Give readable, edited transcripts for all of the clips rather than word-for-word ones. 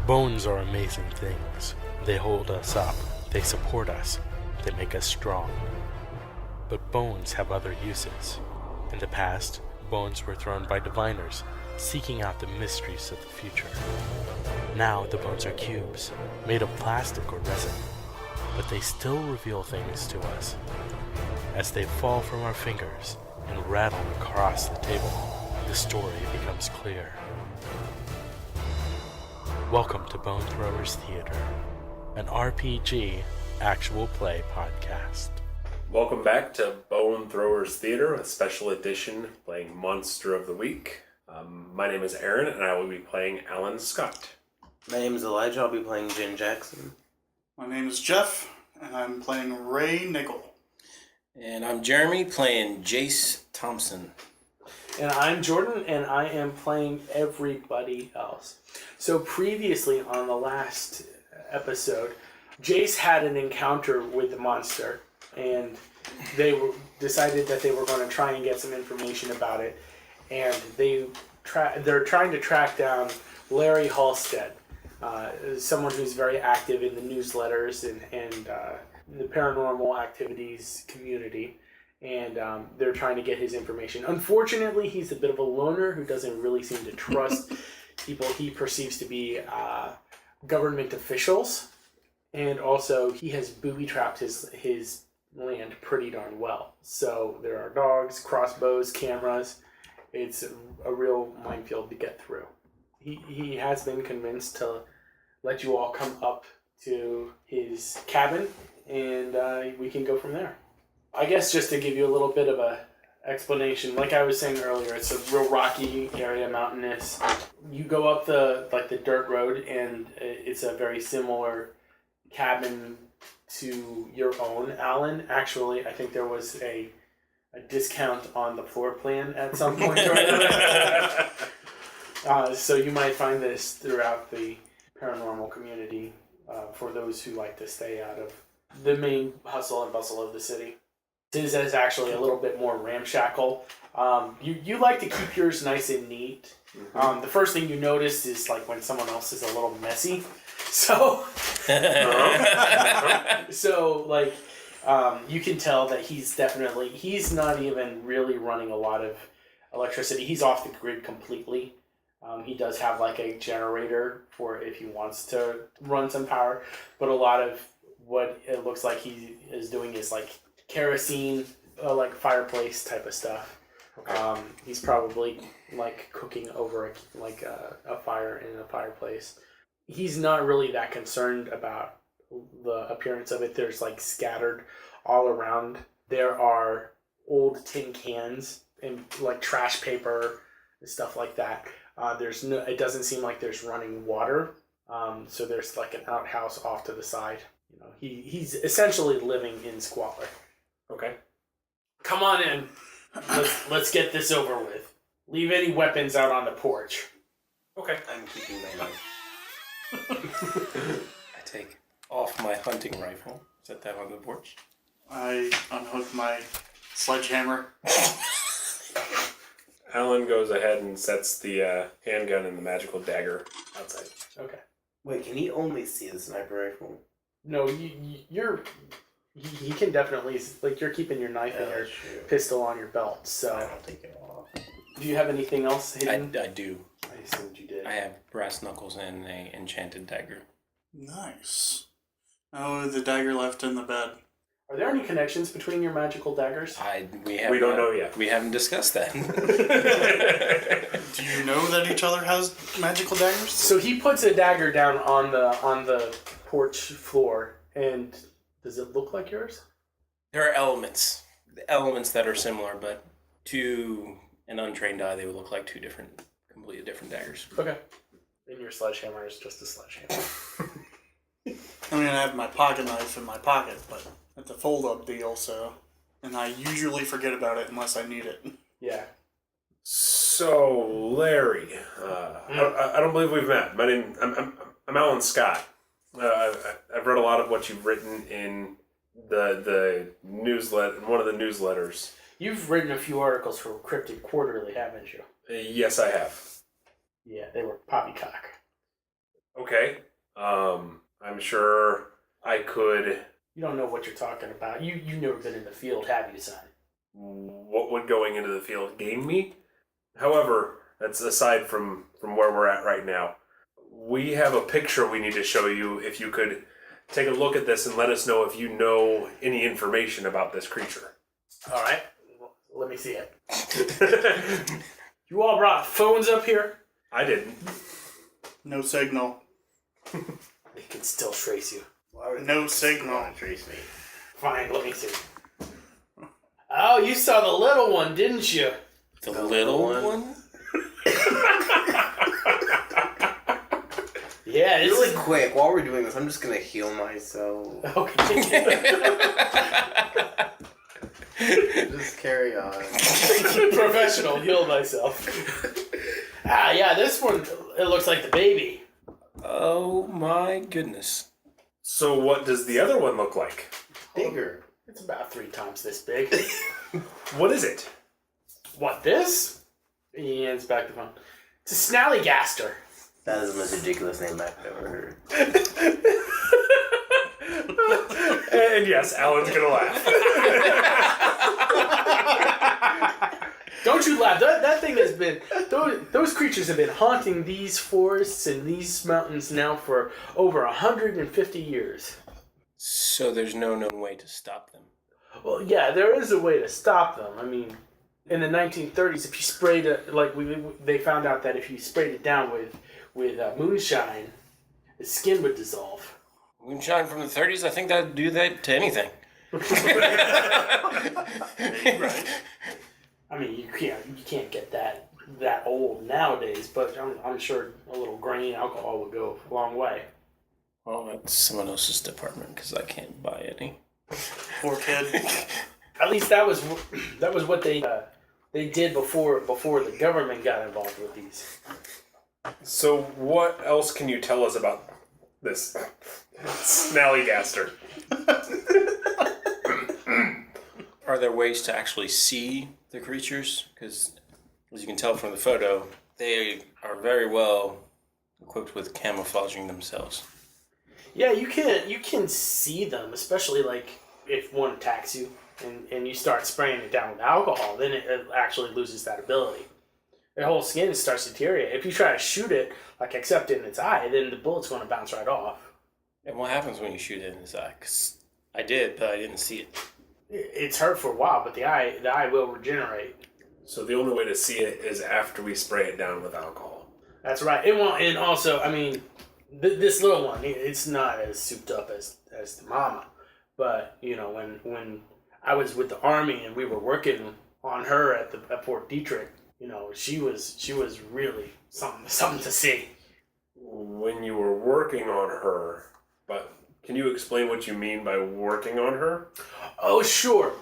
Bones are amazing things. They hold us up, they support us, they make us strong. But bones have other uses. In the past, bones were thrown by diviners, seeking out the mysteries of the future. Now the bones are cubes, made of plastic or resin, but they still reveal things to us. As they fall from our fingers and rattle across the table, the story becomes clear. Welcome to Bone Throwers Theater, an RPG actual play podcast. Welcome back to Bone Throwers Theater, a special edition playing Monster of the Week. My name is Aaron, and I will be playing Alan Scott. My name is Elijah. I'll be playing Jinn Jackson. My name is Jeff, and I'm playing Ray Nichol. And I'm Jeremy, playing Jace Thompson. And I'm Jordan, and I am playing everybody else. So previously on the last episode, Jace had an encounter with the monster, and they decided that they were going to try and get some information about it. And they're trying to track down Larry Halstead, someone who's very active in the newsletters and the paranormal activities community. And they're trying to get his information. Unfortunately, he's a bit of a loner who doesn't really seem to trust people he perceives to be government officials. And also, he has booby-trapped his land pretty darn well. So there are dogs, crossbows, cameras. It's a real minefield to get through. He has been convinced to let you all come up to his cabin, and we can go from there. I guess just to give you a little bit of a explanation, like I was saying earlier, it's a real rocky area, mountainous. You go up the dirt road, and it's a very similar cabin to your own, Alan. Actually, I think there was a discount on the floor plan at some point. So you might find this throughout the paranormal community for those who like to stay out of the main hustle and bustle of the city. His is actually a little bit more ramshackle. You like to keep yours nice and neat. The first thing you notice is like when someone else is a little messy. So, you can tell that he's not even really running a lot of electricity. He's off the grid completely. He does have like a generator for if he wants to run some power, but a lot of what it looks like he is doing is like kerosene, like fireplace type of stuff. Okay. He's probably like cooking over a fire in a fireplace. He's not really that concerned about the appearance of it. There's like scattered all around. There are old tin cans and like trash paper and stuff like that. It doesn't seem like there's running water. So there's like an outhouse off to the side. You know, he's essentially living in squalor. Okay. Come on in. Let's get this over with. Leave any weapons out on the porch. Okay. I'm keeping my knife. I take off my hunting rifle, set that on the porch. I unhook my sledgehammer. Alan goes ahead and sets the handgun and the magical dagger outside. Okay. Wait, can he only see the sniper rifle? No, he can definitely, like, you're keeping your knife and your pistol on your belt, so. I don't take it off. Do you have anything else hidden? I do. I assumed you did. I have brass knuckles and an enchanted dagger. Nice. Oh, the dagger left in the bed. Are there any connections between your magical daggers? We don't know yet. We haven't discussed that. Do you know that each other has magical daggers? So he puts a dagger down on the porch floor, and does it look like yours? There are elements that are similar, but to an untrained eye, they would look like two completely different daggers. Okay. And your sledgehammer is just a sledgehammer. I mean, I have my pocket knife in my pocket, but it's a fold-up deal, so... And I usually forget about it unless I need it. Yeah. So, Larry, I don't believe we've met. I'm Alan Scott. I've read a lot of what you've written in the newsletter, in one of the newsletters. You've written a few articles for Cryptid Quarterly, haven't you? Yes, I have. Yeah, they were poppycock. Okay. I'm sure I could. You don't know what you're talking about. You've never been in the field, have you, son? What would going into the field gain me? However, that's aside from where we're at right now. We have a picture we need to show you. If you could take a look at this and let us know if you know any information about this creature. All right. Well, let me see it. You all brought phones up here? I didn't. No signal. They can still trace you. No signal. Trace me. Fine, let me see. Oh, you saw the little one, didn't you? The little one? Yeah, this Really is... quick, while we're doing this, I'm just gonna heal myself. Okay. Just carry on. Professional, heal myself. Yeah, this one, it looks like the baby. Oh my goodness. So what does the other one look like? Bigger. It's about 3 times this big. What is it? What, this? He hands back the phone. It's a Snallygaster. That is the most ridiculous name I've ever heard. And yes, Alan's gonna laugh. Don't you laugh. That thing has been... Those creatures have been haunting these forests and these mountains now for over 150 years. So there's no known way to stop them. Well, yeah, there is a way to stop them. I mean, in the 1930s, if you sprayed it... they found out that if you sprayed it down with moonshine, the skin would dissolve. Moonshine from the 30s? I think that'd do that to anything. Right. I mean, you can't get that old nowadays, but I'm sure a little grain alcohol would go a long way. Well, that's someone else's department because I can't buy any. Poor kid. At least that was what they did before the government got involved with these. So what else can you tell us about this Snallygaster? Are there ways to actually see the creatures? Because, as you can tell from the photo, they are very well equipped with camouflaging themselves. Yeah, you can see them, especially like if one attacks you and you start spraying it down with alcohol, then it actually loses that ability. Their whole skin starts to deteriorate. If you try to shoot it, like except in its eye, then the bullet's going to bounce right off. And what happens when you shoot it in his eye? 'Cause I did, but I didn't see it. It's hurt for a while, but the eye will regenerate. So the only way to see it is after we spray it down with alcohol. That's right. It won't, and also, I mean, this little one, it's not as souped up as the mama. But you know, when I was with the Army and we were working on her at Fort Detrick, you know, she was really something to see. When you were working on her, but can you explain what you mean by working on her? Oh, sure.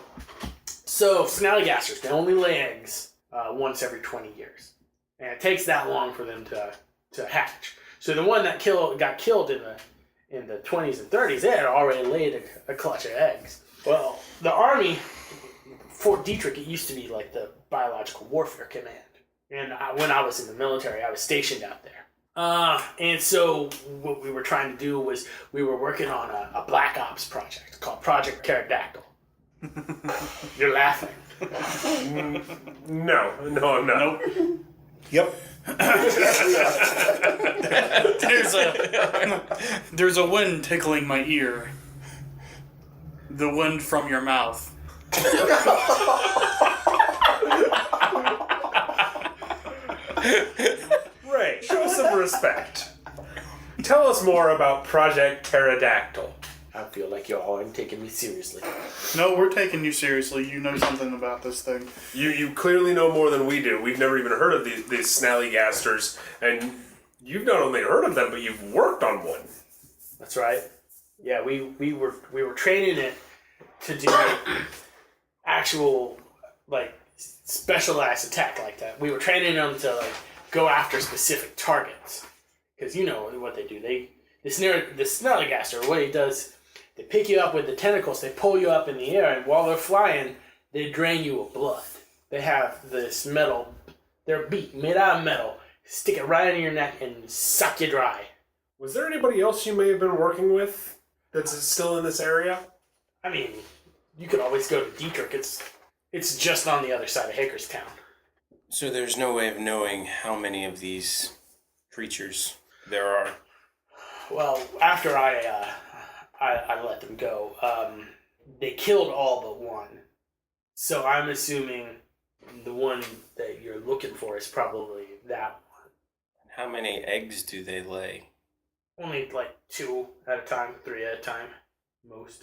So Snallygasters, they only lay eggs once every 20 years, and it takes that long for them to hatch. So the one that got killed in the 20s and 30s, they had already laid a clutch of eggs. Well, the Army, Fort Detrick, it used to be like the Biological Warfare Command. And when I was in the military, I was stationed out there. And so what we were trying to do was we were working on a Black Ops project called Project Pterodactyl. You're laughing. No, I'm not. Nope. Yep. There's a wind tickling my ear. The wind from your mouth. Ray, show some respect. Tell us more about Project Pterodactyl. I feel like y'all aren't taking me seriously. No, we're taking you seriously. You know something about this thing. You clearly know more than we do. We've never even heard of these Snallygasters, and you've not only heard of them, but you've worked on one. That's right. Yeah, we were training it to do actual like specialized attack like that. We were training them to like go after specific targets because you know what they do. The Snallygaster, what he does, they pick you up with the tentacles. They pull you up in the air, and while they're flying, they drain you of blood. They have this metal, their beak made out of metal. Stick it right in your neck and suck you dry. Was there anybody else you may have been working with that's still in this area? I mean, you could always go to Dietrich. It's just on the other side of Hagerstown. So there's no way of knowing how many of these creatures there are. Well, after I let them go, they killed all but one. So I'm assuming the one that you're looking for is probably that one. How many eggs do they lay? Only like 2 at a time, 3 at a time, most.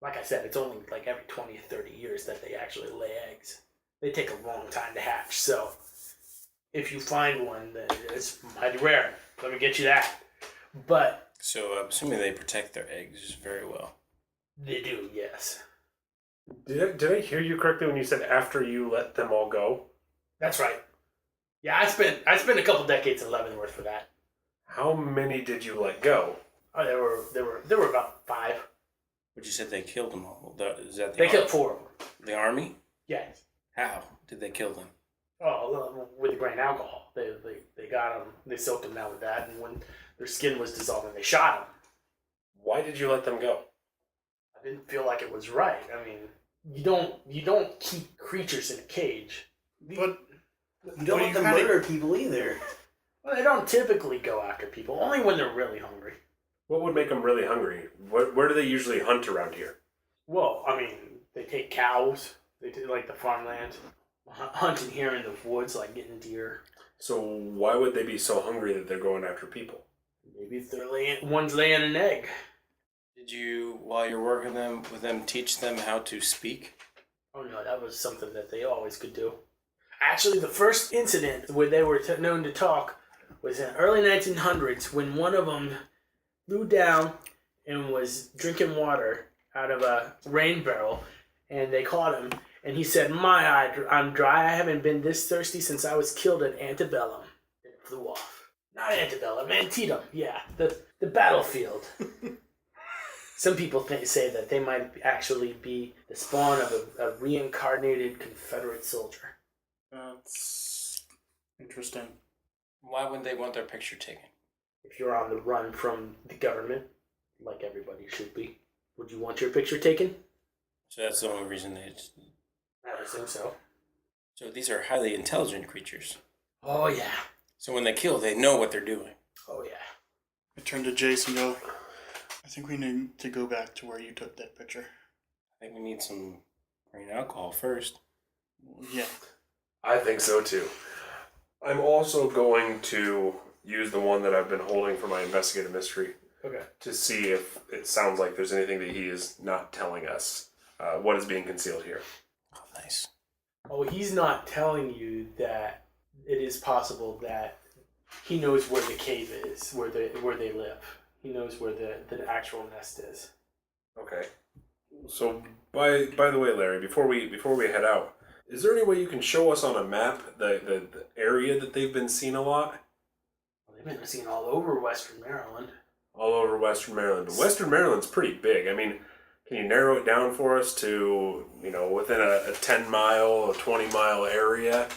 Like I said, it's only like every 20 or 30 years that they actually lay eggs. They take a long time to hatch, so if you find one, then it's mighty rare. Let me get you that. But So I'm assuming they protect their eggs very well. they do, yes. Did I hear you correctly when you said after you let them all go? That's right. Yeah, I spent a couple decades in Leavenworth for that. How many did you let go? Oh, there were about 5. But you said they killed them all. Is that the They killed 4 of them. the army? Yes. How did they kill them? Oh, with the grain alcohol. They got them. They soaked them down with that, and when their skin was dissolving, they shot them. Why did you let them go? I didn't feel like it was right. I mean, you don't keep creatures in a cage. But You don't want to murder people either. Well, they don't typically go after people, only when they're really hungry. What would make them really hungry? Where do they usually hunt around here? Well, I mean, they take cows. They do like the farmland, hunting here in the woods, like getting deer. So why would they be so hungry that they're going after people? Maybe if one's laying an egg. Did you, while you're working with them, teach them how to speak? Oh no, that was something that they always could do. Actually, the first incident where they were known to talk was in the early 1900s when one of them flew down and was drinking water out of a rain barrel, and they caught him, and he said, I'm dry, I haven't been this thirsty since I was killed at Antebellum. And it flew off. Not Antebellum, Antietam, yeah, the battlefield. Some people say that they might actually be the spawn of a reincarnated Confederate soldier. that's interesting. Why wouldn't they want their picture taken? If you're on the run from the government, like everybody should be, would you want your picture taken? So that's the only reason they... I would assume so. So these are highly intelligent creatures. Oh yeah. So when they kill, they know what they're doing. Oh yeah. I turn to Jace and go, I think we need to go back to where you took that picture. I think we need some grain alcohol first. Yeah. I think so too. I'm also going to use the one that I've been holding for my investigative mystery Okay. to see if it sounds like there's anything that he is not telling us. What is being concealed here? Oh, nice. Oh, he's not telling you that it is possible that he knows where the cave is, where they live. He knows where the actual nest is. Okay. So by the way, Larry, before we head out, is there any way you can show us on a map the area that they've been seen a lot? Well, they've been seen all over Western Maryland. All over Western Maryland. But Western Maryland's pretty big. I mean, can you narrow it down for us to, within a 10-mile or 20-mile area?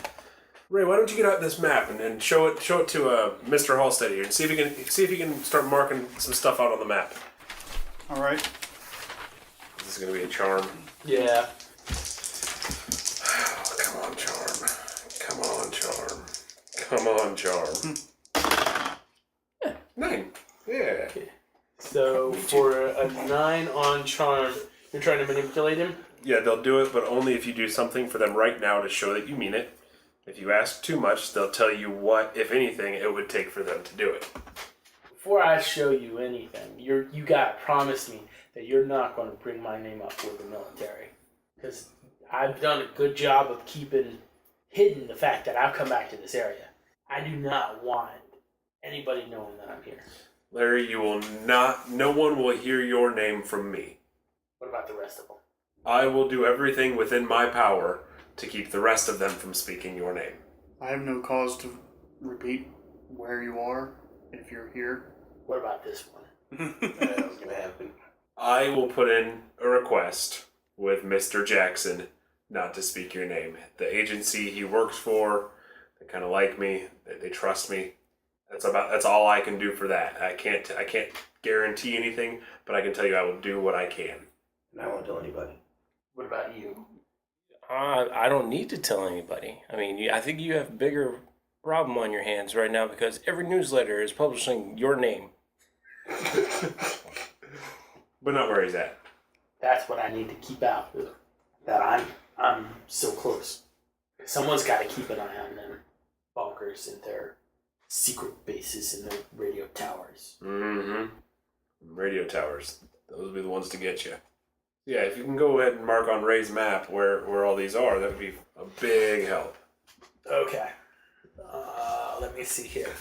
Ray, why don't you get out this map and show it to Mr. Halstead here and see if he can start marking some stuff out on the map. All right. This is going to be a charm. Yeah. Oh, come on, charm. Come on, charm. Come on, charm. 9. Yeah. So for a 9 on charm, you're trying to manipulate him? Yeah, they'll do it, but only if you do something for them right now to show that you mean it. If you ask too much, they'll tell you what, if anything, it would take for them to do it. Before I show you anything, you gotta promise me that you're not going to bring my name up with the military. Because I've done a good job of keeping hidden the fact that I've come back to this area. I do not want anybody knowing that I'm here. Larry, no one will hear your name from me. What about the rest of them? I will do everything within my power to keep the rest of them from speaking your name. I have no cause to repeat where you are if you're here. What about this one? That was going to happen. I will put in a request with Mr. Jackson not to speak your name. The agency he works for, they kind of like me, they trust me. That's all I can do for that. I can't guarantee anything, but I can tell you I will do what I can. And I won't tell anybody. What about you? I don't need to tell anybody. I mean, I think you have a bigger problem on your hands right now because every newsletter is publishing your name. But not where he's at. That's what I need to keep out. That I'm so close. Someone's got to keep an eye on them bunkers and their secret bases and their radio towers. Mm-hmm. Radio towers. Those will be the ones to get you. Yeah, if you can go ahead and mark on Ray's map where all these are, that would be a big help. Okay. Let me see here.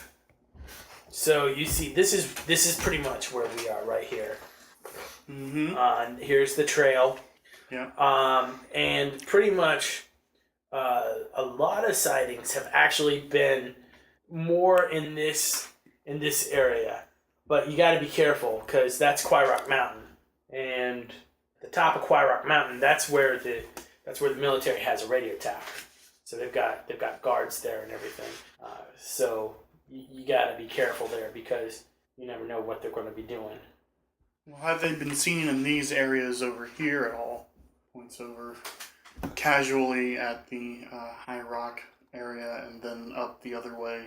So you see, this is pretty much where we are right here. Mm-hmm. Here's the trail. Yeah. And pretty much a lot of sightings have actually been more in this area. But you got to be careful because that's Rock Mountain, and the top of Rock Mountain, that's where the military has a radio tower. So they've got guards there and everything. So you got to be careful there because you never know what they're going to be doing. Well, have they been seen in these areas over here at all? Points over casually at the High Rock area and then up the other way.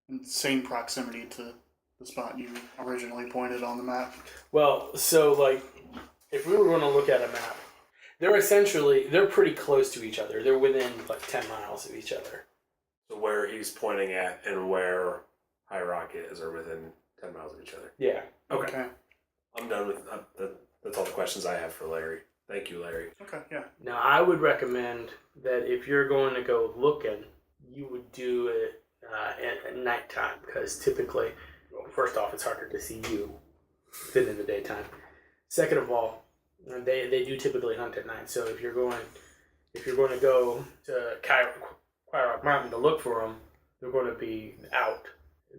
In same proximity to the spot you originally pointed on the map. Well, so like, if we were going to look at a map, they're pretty close to each other. They're within like 10 miles of each other. So where he's pointing at and where High Rock is are within 10 miles of each other. Yeah. Okay. I'm done with that's all the questions I have for Larry. Thank you, Larry. Okay, yeah. Now, I would recommend that if you're going to go looking, you would do it at nighttime because typically, well, first off, it's harder to see you than in the daytime. Second of all, they do typically hunt at night. So if you're going to go to Rock Mountain to look for them, they're going to be out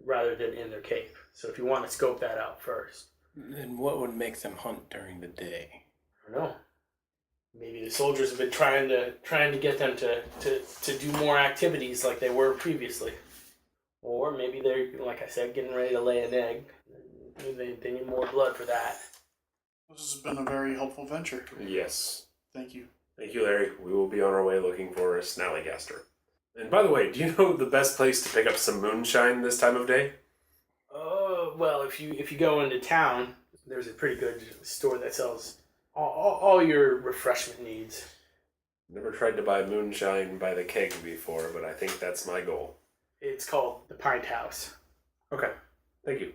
rather than in their cave. So if you want to scope that out first. Then what would make them hunt during the day? I don't know. Maybe the soldiers have been trying to get them to do more activities like they were previously. Or maybe they're, like I said, getting ready to lay an egg. They need more blood for that. This has been a very helpful venture. Yes. Thank you. Thank you, Larry. We will be on our way looking for a Snallygaster. And by the way, do you know the best place to pick up some moonshine this time of day? Well, if you go into town, there's a pretty good store that sells all your refreshment needs. Never tried to buy moonshine by the keg before, but I think that's my goal. It's called the Pint House. Okay. Thank you.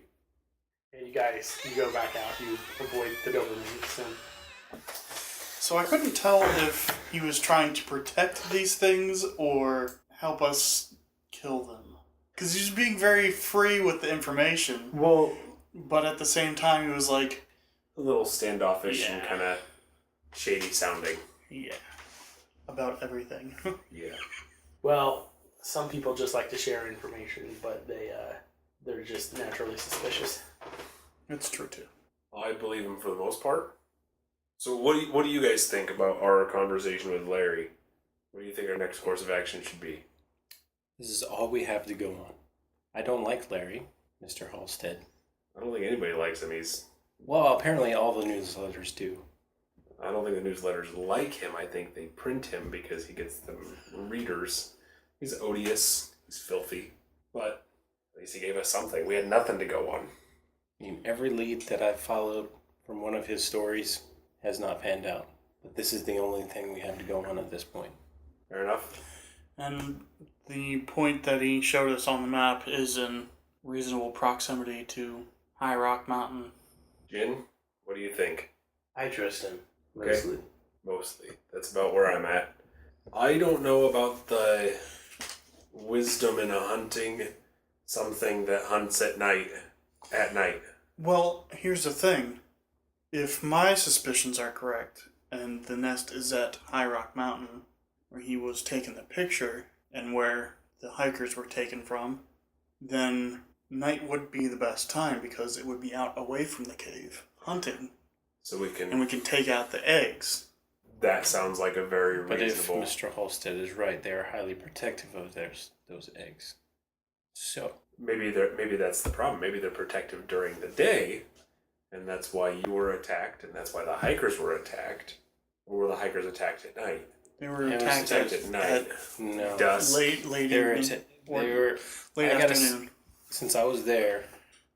And you go back out. You avoid the Dobermans. So I couldn't tell if he was trying to protect these things or help us kill them. Because he's being very free with the information. Well, but at the same time, he was like... A little standoffish and kind of shady sounding. Yeah. About everything. Yeah. well, some people just like to share information, but they're just naturally suspicious. It's true, too. I believe him for the most part. So what do you guys think about our conversation with Larry? What do you think our next course of action should be? This is all we have to go on. I don't like Larry, Mr. Halstead. I don't think anybody likes him. Well, apparently all the newsletters do. I don't think the newsletters like him. I think they print him because he gets them readers. He's odious. He's filthy. But at least he gave us something. We had nothing to go on. I mean, every lead that I've followed from one of his stories has not panned out. But this is the only thing we have to go on at this point. Fair enough. And the point that he showed us on the map is in reasonable proximity to High Rock Mountain. Jinn, what do you think? I trust him. Okay. Mostly. That's about where I'm at. I don't know about the wisdom in a hunting something that hunts at night. Well, here's the thing. If my suspicions are correct, and the nest is at High Rock Mountain, where he was taking the picture, and where the hikers were taken from, then night would be the best time because it would be out away from the cave, hunting. So we can... And we can take out the eggs. That sounds like a very But reasonable... if Mr. Halstead is right, they are highly protective of those eggs. So maybe that's the problem. Maybe they're protective during the day, and that's why you were attacked, and that's why the hikers were attacked. Or were the hikers attacked at night? They were It was attacked Attacked at night. no, Dusk. late they were. evening. They were. Late I gotta afternoon. Since I was there,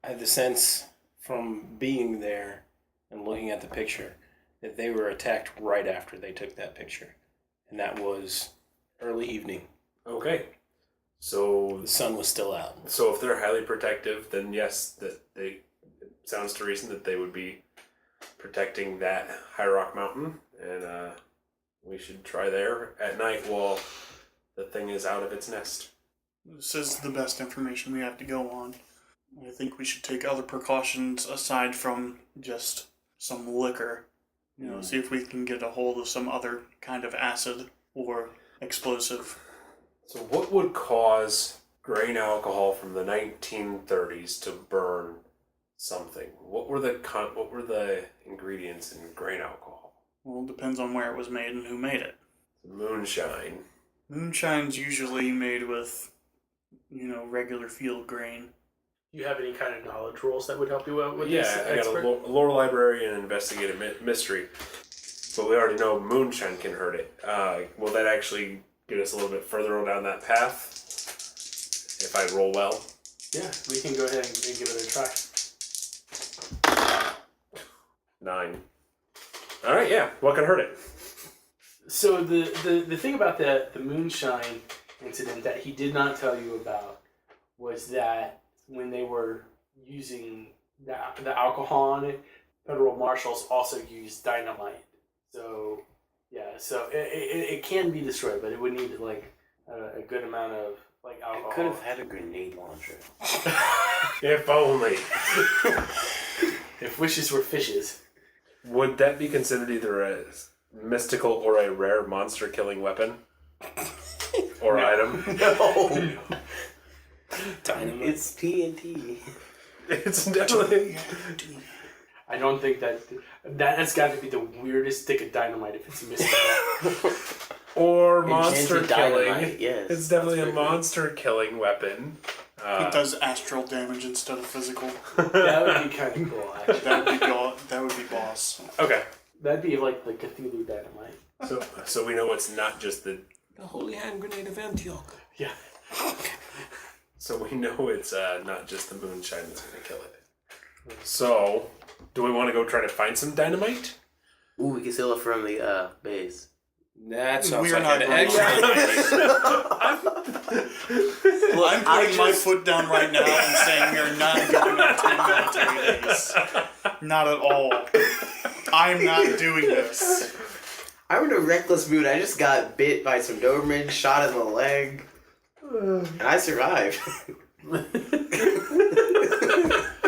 I had the sense from being there and looking at the picture that they were attacked right after they took that picture, and that was early evening. Okay. So The sun was still out. So if they're highly protective, then yes, it sounds to reason that they would be protecting that High Rock Mountain, and we should try there at night while the thing is out of its nest. This is the best information we have to go on. I think we should take other precautions aside from just some liquor. See if we can get a hold of some other kind of acid or explosive. So what would cause grain alcohol from the 1930s to burn something? What were the ingredients in grain alcohol? Well, it depends on where it was made and who made it. Moonshine. Moonshine's usually made with, regular field grain. Do you have any kind of knowledge rolls that would help you out with Yeah, this I got expert? a lore library and investigate a mystery. But we already know moonshine can hurt it. Will that actually get us a little bit further down that path? If I roll well? Yeah, we can go ahead and give it a try. 9. Alright, yeah. What can hurt it? So the thing about the moonshine incident that he did not tell you about was that when they were using the alcohol on it, federal marshals also used dynamite. So it can be destroyed, but it would need a good amount of alcohol. I could have had a grenade launcher. If only. If wishes were fishes. Would that be considered either a mystical or a rare monster killing weapon? Or item? No, Dynamite. it's TNT. It's definitely... I don't think that has got to be the weirdest stick of dynamite if it's mystical. Or monster Enchanted killing. dynamite, yes. It's definitely a That's pretty monster killing weapon. It does astral damage instead of physical. That would be kind of cool, actually. That would be boss. Okay. That'd be like the Cthulhu dynamite. So we know it's not just the... The Holy Hand Grenade of Antioch. Yeah. So we know it's not just the moonshine that's going to kill it. So, do we want to go try to find some dynamite? Ooh, we can steal it from the base. That sounds We're like not an going excellent. Look, I'm putting my foot down right now and saying we are not going on 10 military days. Not at all. I'm not doing this. I'm in a reckless mood. I just got bit by some Doberman, shot in the leg, and I survived.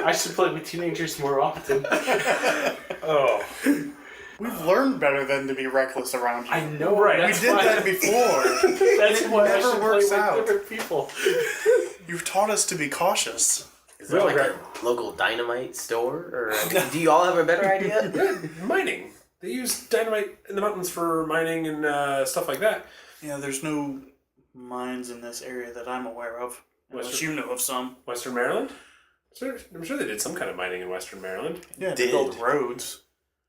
I should play with teenagers more often. Oh. We've learned better than to be reckless around here. I know, Right. We did that before. That's It why I never should works play with out. different people. You've taught us to be cautious. Is there like a local dynamite store? Or do you all have a better idea? Mining. They use dynamite in the mountains for mining and stuff like that. Yeah, there's no mines in this area that I'm aware of. Unless you know of some. Western Maryland? I'm sure they did some kind of mining in Western Maryland. Yeah, they build roads.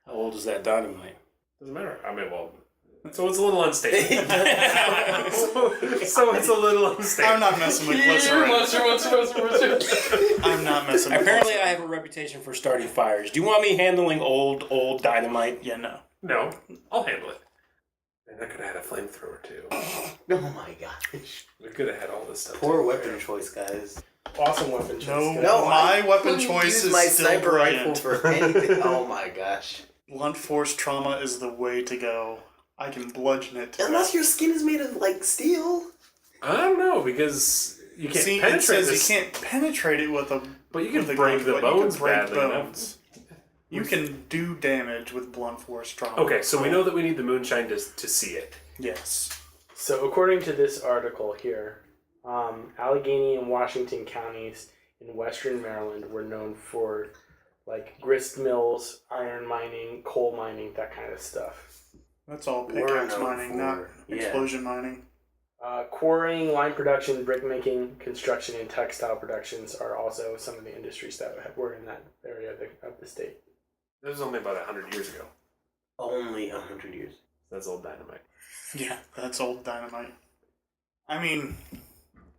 How old is that dynamite? Doesn't matter. I mean, well, so it's a little unstable. so it's a little unstable. I'm not messing with glycerin. I'm not messing with Apparently, glycerin. I have a reputation for starting fires. Do you want me handling old dynamite? Yeah, no. No, I'll handle it. And I could have had a flamethrower too. Oh my gosh. We could have had all this stuff. Poor too. weapon choice, guys. Awesome weapon choice. No, No, my I weapon wouldn't choice use is my still sniper rifle brilliant. for anything. Oh my gosh. Blunt force trauma is the way to go. I can bludgeon it to Unless death. your skin is made of like steel. I don't know, because you can't See, it penetrate says this. you can't penetrate it with a... But you can with a break gun, the but you can bones break badly bones. You can do damage with blunt force trauma. Okay, so we know that we need the moonshine to see it. Yes. So according to this article here, Allegheny and Washington counties in western Maryland were known for grist mills, iron mining, coal mining, that kind of stuff. That's all We're pickaxe known mining, for- not yeah. explosion mining. Quarrying, lime production, brick making, construction, and textile productions are also some of the industries that were in that area of the state. That was only about 100 years ago. Only 100 years. That's old dynamite. Yeah, that's old dynamite. I mean,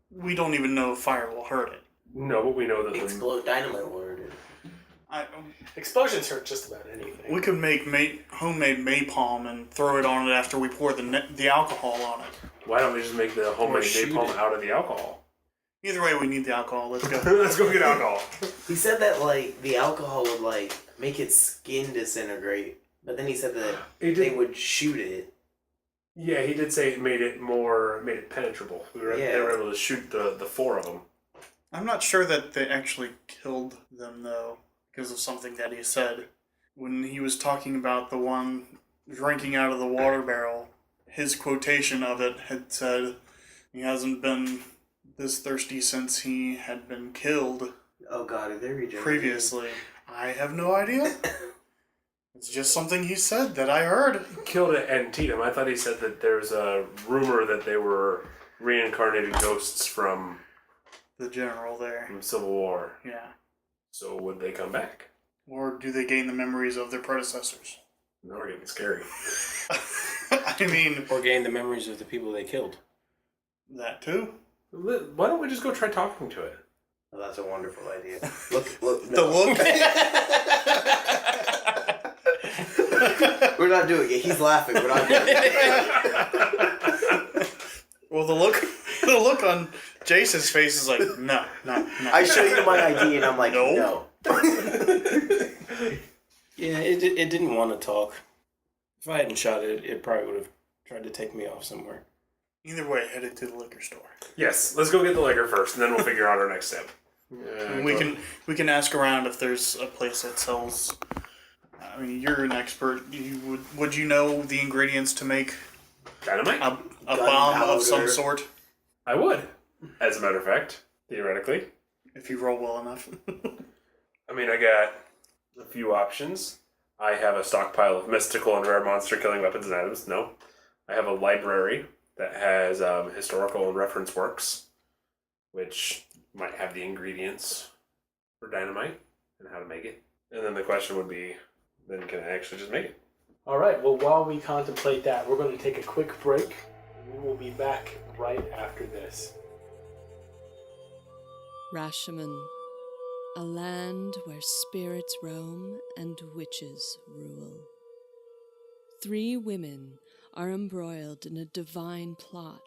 we don't even know if fire will hurt it. No, but we know that Explode dynamite will hurt it. Explosions hurt just about anything. We could make homemade napalm and throw it on it after we pour the alcohol on it. Why don't we just make the homemade shoot napalm it. out of the alcohol? Either way, we need the alcohol. Let's go. Let's go get alcohol. He said that, like, the alcohol would, like, make its skin disintegrate. But then he said that they would shoot it. Yeah, he did say it made it penetrable. They were able to shoot the four of them. I'm not sure that they actually killed them, though, because of something that he said. When he was talking about the one drinking out of the water barrel, his quotation of it had said, he hasn't been this thirsty since he had been killed. Oh god, are they regenerating? Previously. I have no idea. It's just something he said that I heard. Killed it and Tatum. I thought he said that there's a rumor that they were reincarnated ghosts from The general there. Civil War. Yeah. So would they come back? Or do they gain the memories of their predecessors? Now we're getting scary. I mean... Or gain the memories of the people they killed. That too. Why don't we just go try talking to it? Oh, that's a wonderful idea. Look. The look? We're not doing it. He's laughing. We're not doing it. Well, the look on Jace's face is like, no. I show you my ID and I'm like, no. Yeah, it didn't want to talk. If I hadn't shot it, it probably would have tried to take me off somewhere. Either way, headed to the liquor store. Yes, let's go get the liquor first, and then we'll figure out our next step. We can ask around if there's a place that sells. I mean, you're an expert. Would you know the ingredients to make Dynamite? a bomb of some sort? I would, as a matter of fact, theoretically. If you roll well enough. I mean, I got a few options. I have a stockpile of mystical and rare monster killing weapons and items. No. I have a library that has historical and reference works, which might have the ingredients for dynamite and how to make it. And then the question would be, then can I actually just make it? All right, well, while we contemplate that, we're going to take a quick break. We will be back right after this. Rashomon, a land where spirits roam and witches rule. 3 women are embroiled in a divine plot,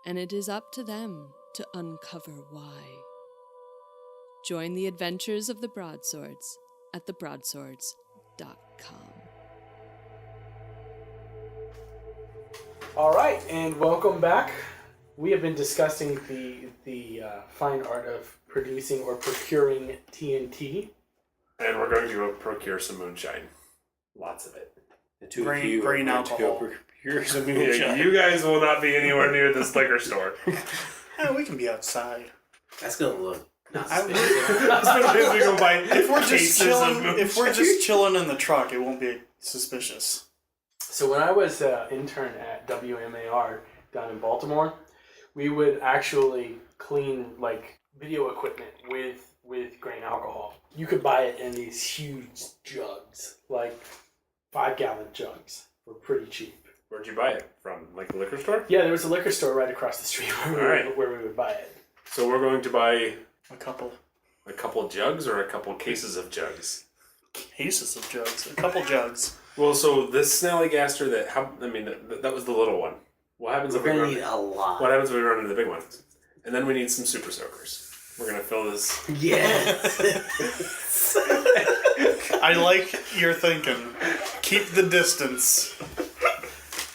and it is up to them to uncover why. Join the adventures of the Broadswords at thebroadswords.com. All right, and welcome back. We have been discussing the fine art of producing or procuring TNT. And we're going to go procure some moonshine. Lots of it. The two Grain- of you grain are going to go alcohol. procure some Yeah, moonshine. you guys will not be anywhere near this liquor store. We can be outside. That's gonna look not I- suspicious. Especially as we go buy If we're just cases of chilling, moonshine. in the truck, it won't be suspicious. So when I was an intern at WMAR down in Baltimore, we would actually clean like video equipment with grain alcohol. You could buy it in these huge jugs, like 5-gallon jugs, for pretty cheap. Where'd you buy it from? Like the liquor store? Yeah, there was a liquor store right across the street where we would buy it. So we're going to buy A couple a couple jugs or a couple cases of jugs? cases of jugs. A couple jugs. Well, so this Snallygaster that was the little one. What happens We're if we gonna run? need a lot. What happens if we run into the big one? And then we need some super soakers. We're gonna fill this. Yes. I like your thinking. Keep the distance.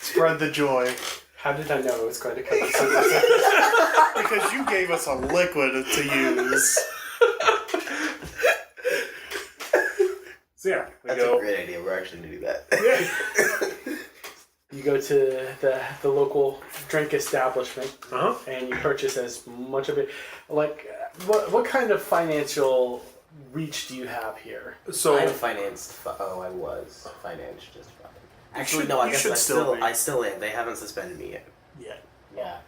Spread the joy. How did I know it was going to come to something? Because you gave us a liquid to use. So yeah, we That's go. a great idea. We're actually gonna do that. You go to the local drink establishment Uh huh. and you purchase as much of it. Like, what kind of financial reach do you have here? So I'm financed. I was financed just fine. Actually, should- no. I you guess should I still be. I still am. They haven't suspended me yet. Yeah. Yeah.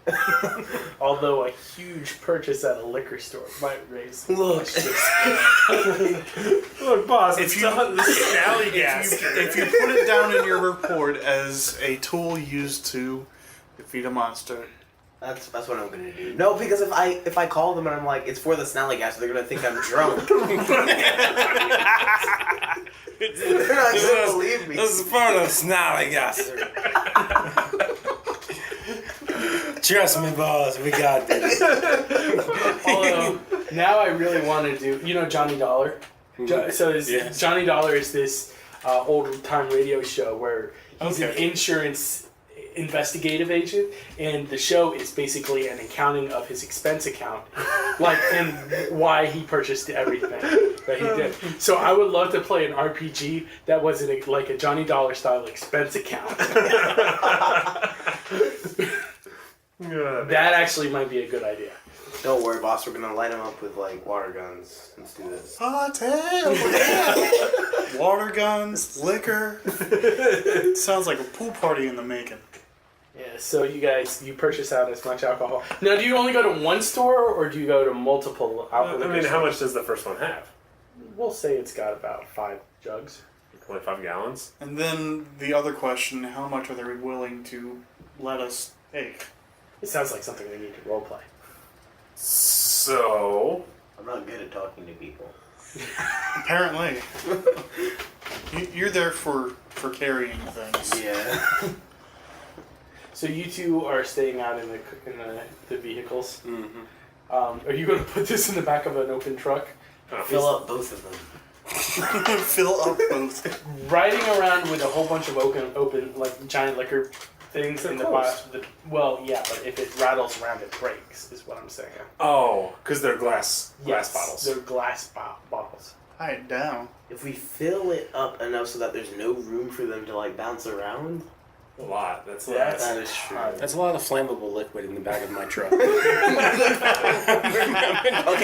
Although a huge purchase at a liquor store might raise. Look. Look, boss, If you put it down in your report as a tool used to defeat a monster. That's what I'm gonna do. No, because if I call them and I'm like, it's for the Snallygaster, they're gonna think I'm drunk. They're not gonna believe me. This is for the Snallygaster. Trust me, boss, we got this. Although, now I really want to do, Johnny Dollar? Johnny Dollar is this old-time radio show where he's an insurance investigative agent, and the show is basically an accounting of his expense account, and why he purchased everything that he did. So I would love to play an RPG that was like a Johnny Dollar style expense account. That actually might be a good idea. Don't worry, boss. We're gonna light them up with water guns. Let's do this. Party over there. Water guns, liquor. Sounds like a pool party in the making. Yeah, so you purchase out as much alcohol. Now, do you only go to one store, or do you go to multiple alcohol? how much does the first one have? We'll say it's got about 5 jugs. 25 gallons. And then the other question, how much are they willing to let us take? It sounds like something we need to roleplay. So... I'm not good at talking to people. Apparently. You're there for carrying things. Yeah. So you two are staying out in the vehicles. Mm-hmm. Are you going to put this in the back of an open truck? Fill up both of them. Fill up both. Riding around with a whole bunch of open giant liquor things in the bottom. Well, yeah, but if it rattles around, it breaks, is what I'm saying. Oh, because they're glass bottles. They're glass bottles. Tie it down. If we fill it up enough so that there's no room for them to bounce around. A lot. That is true. That's a lot of flammable liquid in the back of my truck. Okay,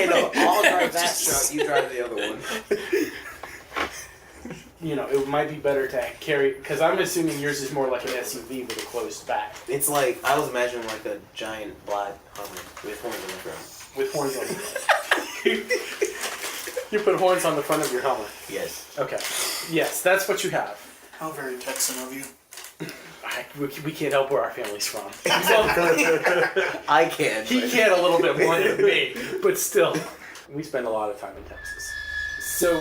no, I'll drive that truck, you drive the other one. It might be better to carry, because I'm assuming yours is more like an SUV with a closed back. It's I was imagining a giant black Hummer with horns on the front. With horns on the front. You put horns on the front of your Hummer. Yes. Okay. Yes, that's what you have. How very Texan of you. We can't help where our family's from. I can. He can a little bit more than me, but still. We spend a lot of time in Texas. So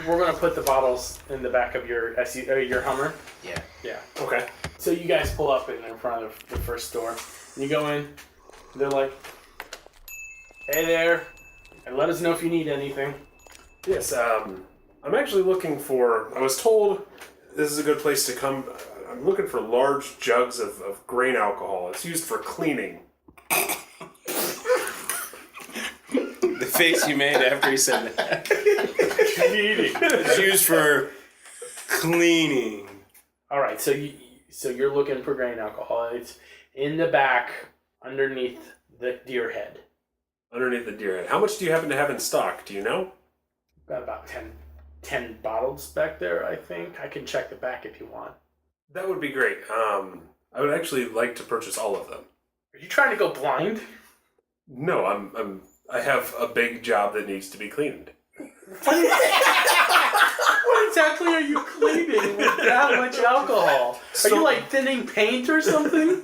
we're going to put the bottles in the back of your your Hummer? Yeah. Yeah. Okay. So you guys pull up in front of the first store. You go in. They're like, hey there. And let us know if you need anything. Yes, I'm actually looking for... I was told this is a good place to come... I'm looking for large jugs of grain alcohol. It's used for cleaning. The face you made after he said that. Cleaning. It's used for cleaning. All right, so you're looking for grain alcohol. It's in the back, underneath the deer head. Underneath the deer head. How much do you happen to have in stock? Do you know? Got about 10 bottles back there, I think. I can check the back if you want. That would be great. I would actually like to purchase all of them. Are you trying to go blind? No, I have a big job that needs to be cleaned. What exactly are you cleaning with that much alcohol? Are you thinning paint or something?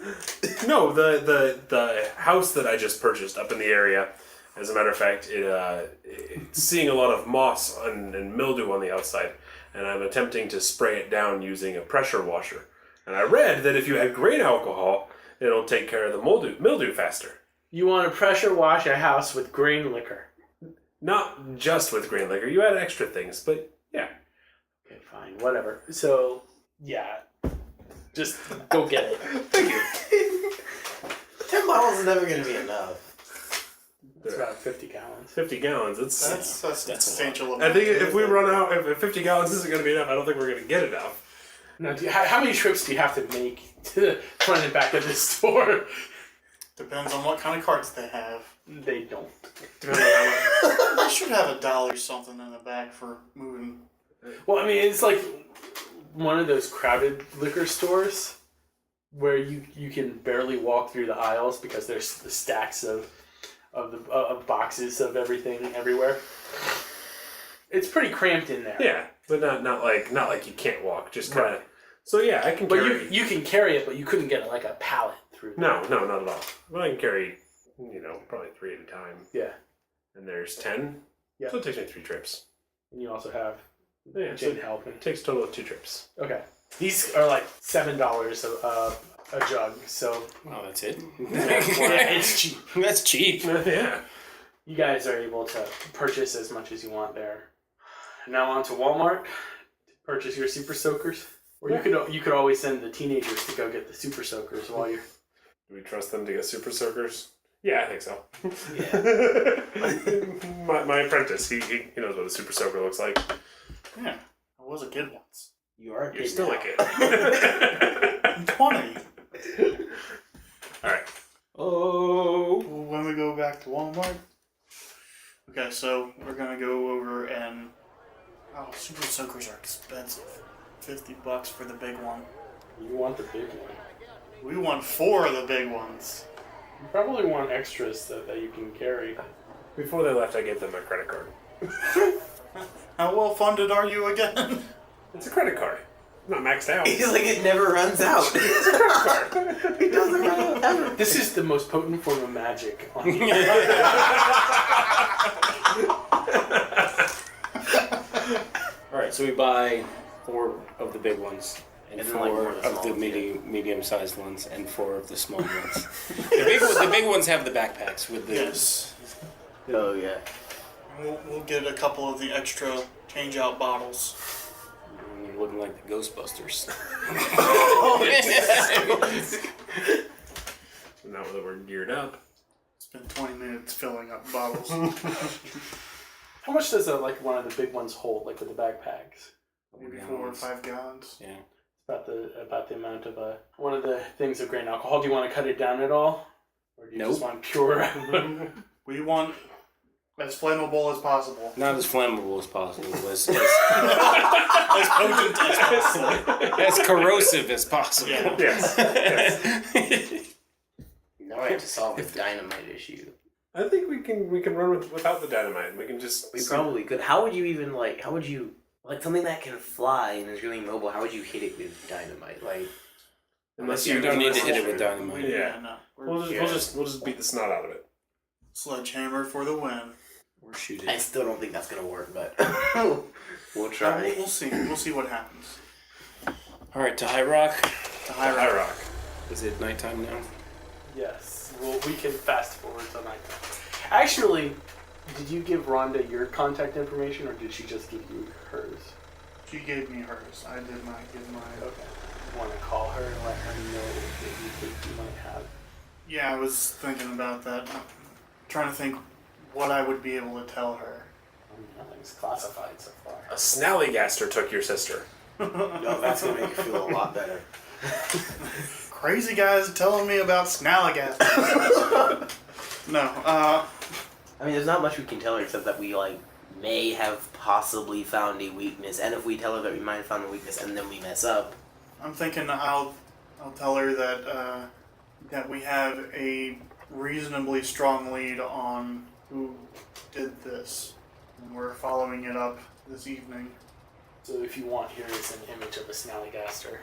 No, the house that I just purchased up in the area, as a matter of fact, it's seeing a lot of moss and mildew on the outside, and I'm attempting to spray it down using a pressure washer. And I read that if you add grain alcohol, it'll take care of the mildew faster. You want to pressure wash a house with grain liquor? Not just with grain liquor. You add extra things, but yeah. Okay, fine, whatever. So, yeah, just go get it. Thank you. 10 bottles is never going to be enough. It's about 50 gallons. 50 gallons. That's substantial amount. I think if we run out, if 50 gallons isn't going to be enough, I don't think we're going to get enough. No, how many trips do you have to make to the front and back of this store? Depends on what kind of carts they have. They don't. They should have $1 something in the back for moving. Well, I mean, it's like one of those crowded liquor stores. where you can barely walk through the aisles because there's the stacks of boxes of everything everywhere. It's pretty cramped in there. Yeah, but not like you can't walk. Just kind of. Right. So yeah, I can. Carry... But you can carry it, but you couldn't get like a pallet through. No, not at all. But I can carry, probably 3 at a time. Yeah. And there's 10. Yeah. So it takes me 3 trips. And you also have Jinn helping. It takes a total of 2 trips. Okay. These are like $7 a jug. So. Oh, that's it. Yeah, it's cheap. That's cheap. Yeah. You guys are able to purchase as much as you want there. Now on to Walmart to purchase your super soakers. Or you could always send the teenagers to go get the super soakers while you're... Do we trust them to get super soakers? Yeah, I think so. Yeah. my apprentice, he knows what a super soaker looks like. Yeah, I was a kid once. You're still now. a kid. I'm 20. Alright. Oh. When we go back to Walmart. Okay, so we're gonna go over and... Oh, super soakers are expensive. $50 for the big one. You want the big one. We want 4 of the big ones. You probably want extras that you can carry. Before they left, I gave them my credit card. How well funded are you again? It's a credit card. I'm not maxed out. He's like, it never runs out. It's a credit card. It doesn't run out ever. This is the most potent form of magic on the Alright, so we buy 4 of the big ones. And And 4 like more of of the the small medium-sized ones, and 4 of the small ones. The big ones have the backpacks with the... Yes. Oh, yeah. We'll get a couple of the extra change-out bottles. And they're looking like the Ghostbusters. Now that we're geared up. Spend 20 minutes filling up bottles. How much does one of the big ones hold, like with the backpacks? Maybe 4 or 5 gallons. Yeah. About the amount of one of the things of grain alcohol. Do you want to cut it down at all, or do you just want pure? We want as flammable as possible. Not as flammable as possible. As potent as possible. as corrosive as possible. Yeah. Yes. Now I have to solve this dynamite issue. I think we can run without the dynamite. We can just... We probably could. How would you something that can fly and is really mobile, how would you hit it with dynamite? Unless You don't need to hit it with dynamite. Yeah. No. We'll just beat the snot out of it. Sledgehammer for the win. Or shoot it. I still don't think that's gonna work, but we'll try. We'll see. We'll see what happens. Alright, to High Rock. To High High Rock. Rock. Is it nighttime now? Yes. Well, we can fast forward to nighttime. Actually, did you give Rhonda your contact information, or did she just give you hers? She gave me hers. I did not give mine. Okay. You want to call her and let her know that you think you might have? Yeah, I was thinking about that. I'm trying to think what I would be able to tell her. Nothing's classified so far. A Snallygaster took your sister. No, that's gonna make you feel a lot better. Crazy guys telling me about Snallygaster. No, I mean, there's not much we can tell her except that we may have possibly found a weakness, and if we tell her that we might have found a weakness and then we mess up, I'm thinking I'll tell her that that we have a reasonably strong lead on who did this, and we're following it up this evening. So if you want, here is an image of a Snallygaster.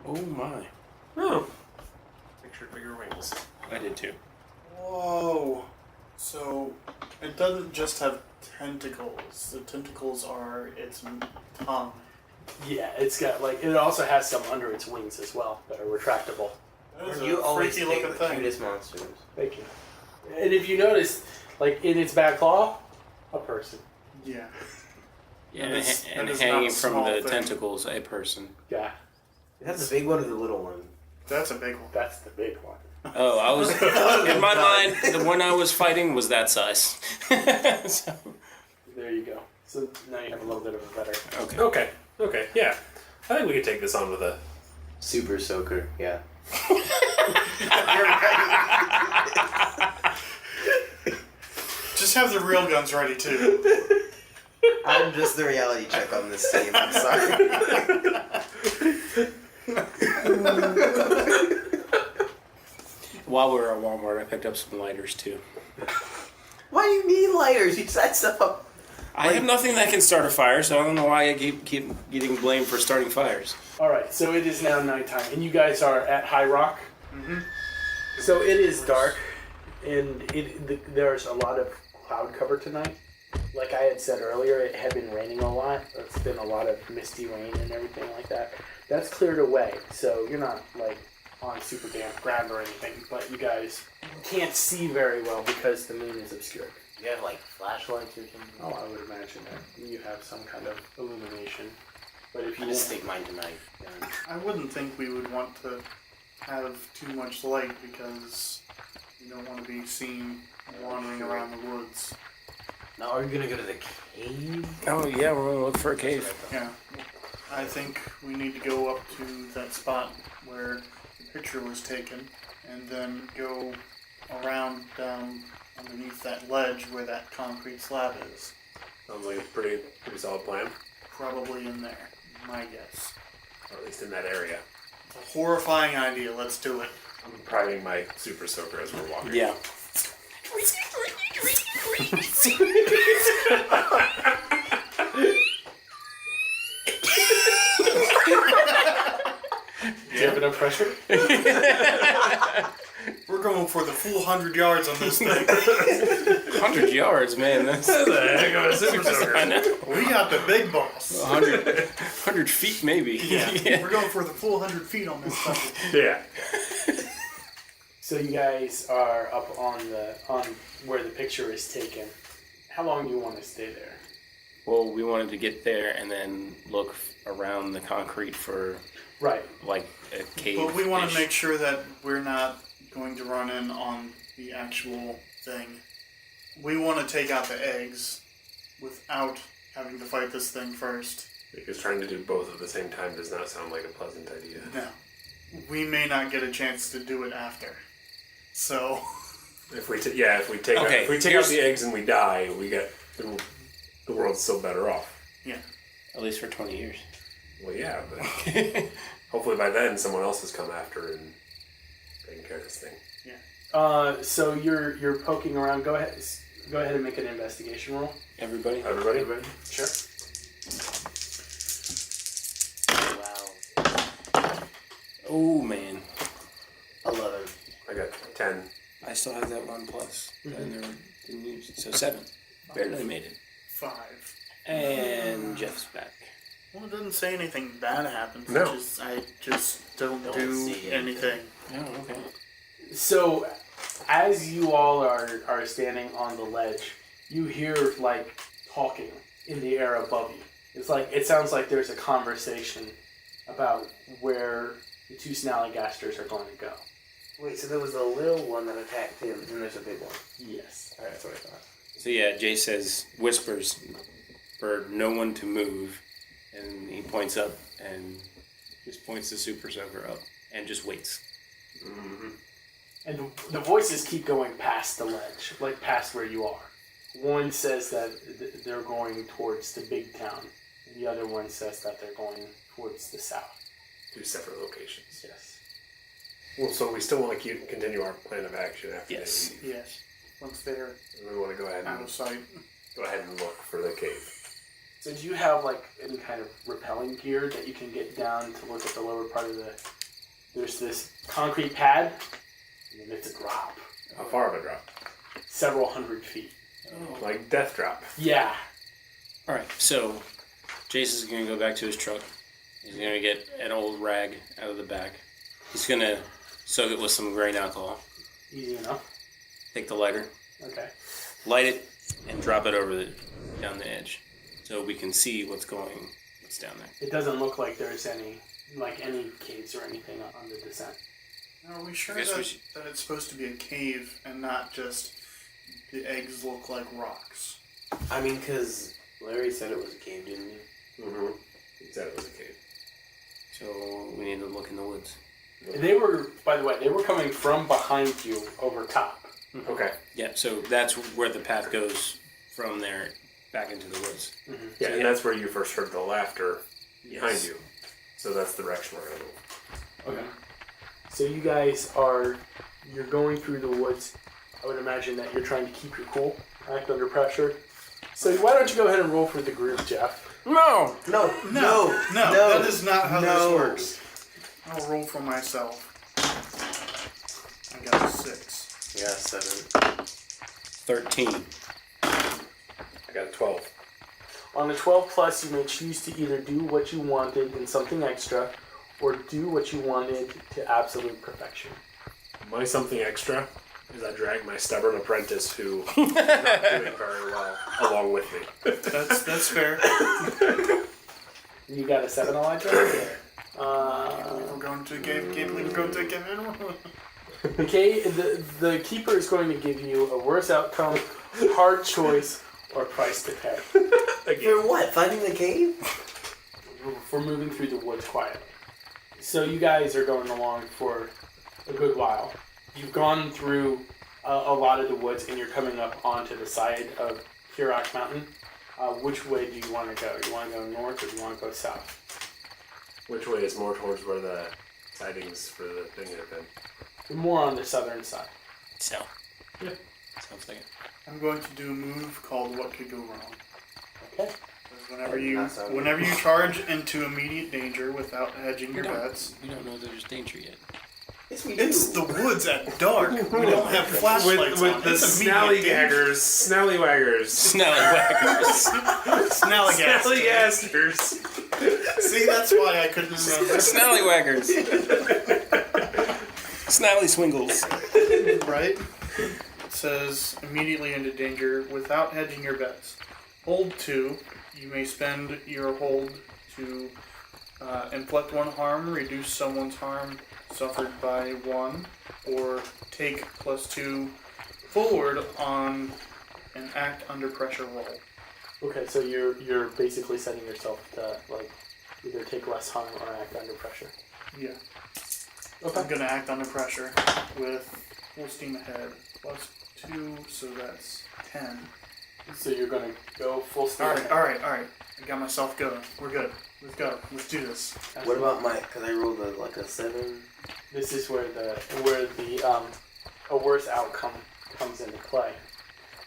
Oh my. Oh. Picture bigger wings. I did too. Whoa. So it doesn't just have tentacles. The tentacles are its tongue. Yeah, it's got it also has some under its wings as well that are retractable. That is you a always freaky pick looking the thing. cutest monsters. Thank you. And if you notice, in its back claw, a person. Yeah. Yeah, That and is hanging not a from small the thing. tentacles, a person. Yeah, That's the big one or the little one? That's a big one. that's the big one. Oh, I was in my mind. The one I was fighting was that size. So, There you go. So now you have a little bit of a better. okay. Okay, yeah. I think we could take this on with a... Super soaker, yeah. Just have the real guns ready too. I'm just the reality check on this scene, I'm sorry. while we were at Walmart, I picked up some lighters too. Why do you need lighters? You set stuff up. I have nothing that can start a fire, so I don't know why I keep getting blamed for starting fires. All right, so it is now nighttime, and you guys are at High Rock. Mm-hmm. So it is dark, and there's a lot of cloud cover tonight. Like I had said earlier, it had been raining a lot. It's been a lot of misty rain and everything like that. That's cleared away, so you're not like on super damp ground or anything, but you guys can't see very well because the moon is obscured. You have like flashlights or something? Oh, I would imagine that you have some kind of illumination. But if you I just take mine tonight. Yeah. I wouldn't think we would want to have too much light because you don't want to be seen wandering around the woods. Now, are you gonna go to the cave? Oh yeah, we're gonna look for a cave. Yeah. I think we need to go up to that spot where the picture was taken and then go around down underneath that ledge where that concrete slab is. Sounds like a pretty solid plan. Probably in there, my guess. Or at least in that area. It's a horrifying idea, let's do it. I'm priming my super soaker as we're walking. Yeah. Do you have enough pressure? We're going for the full 100 yards on this thing. 100 yards, man. That's the heck of a super soaker. I know. We got the big boss. 100 feet, maybe. Yeah, we're going for the full 100 feet on this thing. Yeah. So you guys are up on where the picture is taken. How long do you want to stay there? Well, we wanted to get there and then look around the concrete for Right. like a cave. But we want to make sure that we're not going to run in on the actual thing. We want to take out the eggs without having to fight this thing first. Because trying to do both at the same time does not sound like a pleasant idea. No. We may not get a chance to do it after. So... If we take out the eggs and we die, we get the world's still better off. Yeah. At least for 20 years. Well, yeah, but hopefully by then someone else has come after and taken care of this thing. Yeah. So you're poking around. Go ahead and make an investigation roll. Everybody? Sure. Wow. Oh, man. 11. I got 10. I still have that 1 plus. That I never didn't use. So 7. Barely made it. 5. And Jeff's back. Well, it doesn't say anything bad happens. No. I just don't do see anything. Oh, okay. So as you all are standing on the ledge, you hear like talking in the air above you. It sounds like there's a conversation about where the two Snallygasters are going to go. Wait, so there was a little one that attacked him, and there's a big one. Yes. Alright, that's what I thought. So yeah, Jace says, whispers for no one to move, and he points up and just points the super soaker up and just waits. Mm-hmm. And the voices keep going past the ledge, like past where you are. One says that they're going towards the big town, and the other one says that they're going towards the south. 2 separate locations. Yes. Well, so we still want to continue our plan of action after Yes. they leave. Yes. Once they're We want to go ahead out of and sight. look for the cave. So do you have like any kind of rappelling gear that you can get down to look at the lower part of the... There's this concrete pad, and then it's a drop. How far of a drop? Several hundred feet. Like death drop. Yeah. Alright, so Jace is going to go back to his truck. He's going to get an old rag out of the back. He's going to soak it with some grain alcohol. Easy enough. Take the lighter, Okay. light it, and drop it over down the edge, so we can see what's down there. It doesn't look like there's any caves or anything on the descent. Are we sure I guess we that, should- that it's supposed to be a cave and not just the eggs look like rocks? I mean, because Larry said it was a cave, didn't he? Mm-hmm. He said it was a cave. So we need to look in the woods. They were, by the way, coming from behind you over top. Okay. Yeah, so that's where the path goes from there back into the woods. Mm-hmm. Yeah, and that's where you first heard the laughter behind Yes. you. So that's the direction we're going to move. Okay. So you guys are you're going through the woods. I would imagine that you're trying to keep your cool, act under pressure. So why don't you go ahead and roll for the group, Jeff? No! No. That is not how this works. I'll roll for myself. I got a 6. Yeah, 7. 13. I got a 12. On the 12 plus, you may choose to either do what you wanted and something extra, or do what you wanted to absolute perfection. My something extra is I drag my stubborn apprentice who is not doing very well along with me. That's fair. You got a 7 Elijah? We're going to give. Can't believe we're going to give in. Okay, the keeper is going to give you a worse outcome, hard choice, or price to pay. For what? Finding the cave? For moving through the woods quietly. So you guys are going along for a good while. You've gone through a lot of the woods and you're coming up onto the side of Hurock Mountain. Which way do you want to go? Do you want to go north or do you want to go south? Which way is more towards where the sightings for the thing have been? You're more on the southern side. So. Yeah. Sounds like it. I'm going to do a move called What Could Go Wrong. Okay. Whenever you charge into immediate danger without hedging your bets. We don't know there's danger yet. Yes, we do. It's the woods at dark. We don't have flashlights with on. the It's immediate danger. snallywaggers. Snallygaster. Snallygasters. See, that's why I couldn't remember. Snallywaggers. Snally swingles. Right? It says immediately into danger without hedging your bets. Hold 2. You may spend your hold to inflict 1 harm, reduce someone's harm suffered by 1, or take +2 forward on an act under pressure roll. Okay, so you're basically setting yourself to either take less harm or act under pressure. Yeah. Okay. I'm gonna act under pressure with full steam ahead +2, so that's 10. So you're gonna go full speed. All right. I got myself going. We're good. Let's go. Let's do this. What about my? Because I rolled a 7. This is where the a worse outcome comes into play.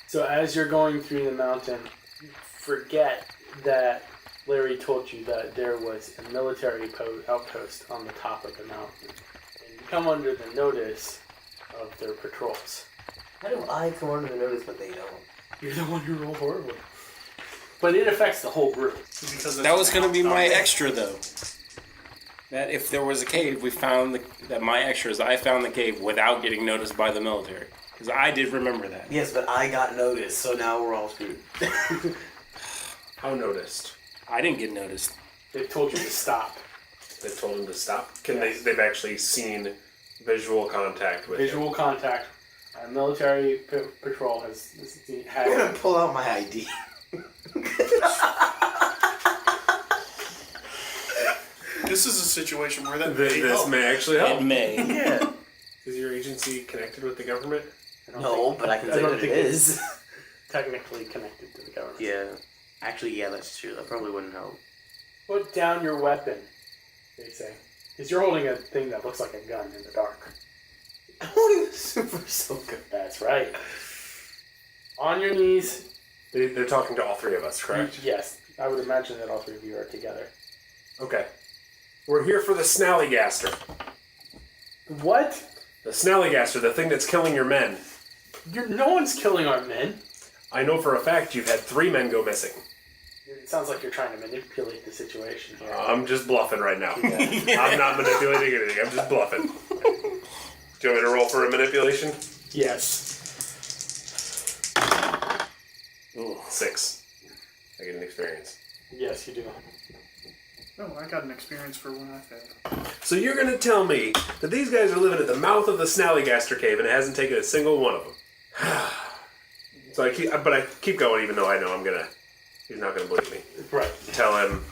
So as you're going through the mountain, you forget that Larry told you that there was a military outpost on the top of the mountain, and you come under the notice of their patrols. How do I come under the notice, but they don't? You're the one who rolled horribly. But it affects the whole group. Because That was going to be my extra, though. That if there was a cave, I found the cave without getting noticed by the military. Because I did remember that. Yes, but I got noticed, so now we're all screwed. How noticed? I didn't get noticed. They told you to stop. They told him to stop. Yes. They've actually seen visual contact with Visual contact. A military patrol has I'm gonna pull out my ID. This is a situation where that This may actually help. It may. Yeah. Is your agency connected with the government? No, but I can say don't that it think is. technically connected to the government. Yeah. Actually, yeah, that's true. That probably wouldn't help. Put down your weapon, they say. Because you're holding a thing that looks like a gun in the dark. I'm holding the super soaker. That's right. On your knees. They're talking to all three of us, correct? Yes. I would imagine that all three of you are together. Okay. We're here for the Snallygaster. What? The Snallygaster, the thing that's killing your men. No one's killing our men. I know for a fact you've had 3 men go missing. It sounds like you're trying to manipulate the situation here. I'm just bluffing right now. I'm not manipulating anything. I'm just bluffing. Do you want me to roll for a manipulation? Yes. Ooh, 6. I get an experience. Yes, you do. Oh, I got an experience for when I failed. So you're going to tell me that these guys are living at the mouth of the Snallygaster cave and it hasn't taken a single one of them. So I keep going even though I know he's not going to believe me. Right. Tell him,